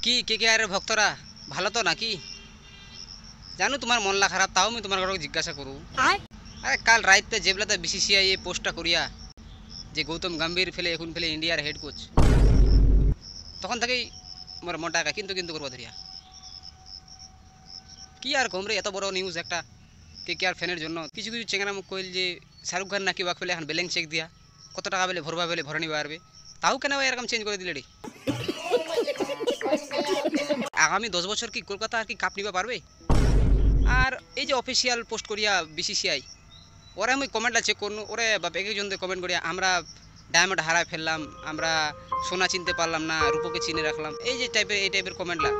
কি KKR এর ভক্তরা ভালো তো নাকি? জানো তোমার মনলা খারাপ, তাও আমি তোমার ঘরে জিজ্ঞাসা করু। আরে কাল রাইতে যেবেলাতে BCCI এই পোস্টটা করিয়া যে গৌতম গম্ভীর ফেলে এখন ফেলে ইন্ডিয়ার হেড কোচ, তখন থেকেই মোর মনটা কিন্তু কিন্তু করবো ধরিয়া। কি আর কম রে, এত বড় নিউজ একটা KKR ফ্যানের জন্য। কিছু কিছু চেঙ্গা মুখ কইল যে শাহরুখ খান নাকি বাক ফেলে এখন ব্যালেন্স চেক দিয়া কত টাকা বেলে ভরবা বেলে ভরে নিবা পারবে, তাও কেন এরকম চেঞ্জ করে দিলে রে? আগামী 10 বছর কি কলকাতা আর কি কাপ নিবা পারবে? আর এই যে অফিসিয়াল পোস্ট করিয়া BCCI, ওরা আমি কমেন্টটা চেক করুন, ওরে বাপ এক একজন কমেন্ট করিয়া আমরা ডায়মন্ড হারায় ফেললাম, আমরা সোনা চিনতে পারলাম না, রূপকে চিনে রাখলাম, এই যে টাইপের কমেন্টলা।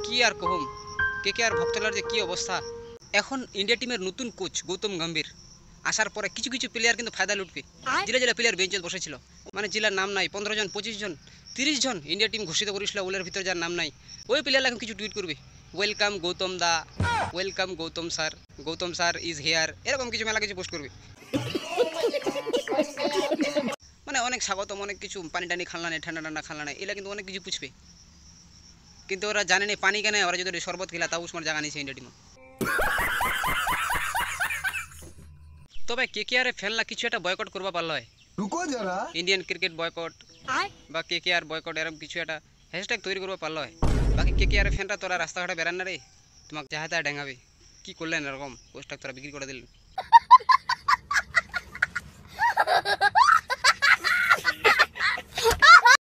কি আর কহম, KKR ভক্তলার যে কি অবস্থা। এখন ইন্ডিয়া টিমের নতুন কোচ গৌতম গম্ভীর আসার পরে কিছু কিছু প্লেয়ার কিন্তু ফায়দা লুটবে। জেলা জেলা প্লেয়ার বেঞ্চে বসেছিল, মানে জেলার নাম নাই, 15 জন 25 জন 30 জন ইন্ডিয়া টিম ঘোষিত করেছিল, ওলের ভিতরে যার নাম নাই ওই প্লেয়ার এখন কিছু টুইট করবে, welcome Gautam da, welcome Gautam sir is here, এরকম কিছু মেলা কিছু পোস্ট করবে। মানে অনেক স্বাগতম, অনেক কিছু পানি টানি খালনা নেই, ঠান্ডা ঠান্ডা খালনা নেই, এলা কিন্তু অনেক কিছু পুছবে। কিন্তু ওরা জানে না পানি কেন, ওরা যদি শরবত খেলা তাও উসমার জায়গা নিয়েছে ইন্ডিয়া টিম। তবে KKR এর ফ্যানলা কিছু একটা বয়কট করবা পারল হয়, ইন্ডিয়ান ক্রিকেট বয়কট বা KKR বয়কট, এরকম কিছু একটা হ্যাশট্যাগ তৈরি করবা পারল হয়। বাকি KKR এর ফ্যানরা তোরা রাস্তাঘাটে বেরান না রে, তোমাকে যাহাতে ডেঙ্গাবে। কি করলেন এরকম পোস্টটা তোরা বিক্রি করে দিলেন।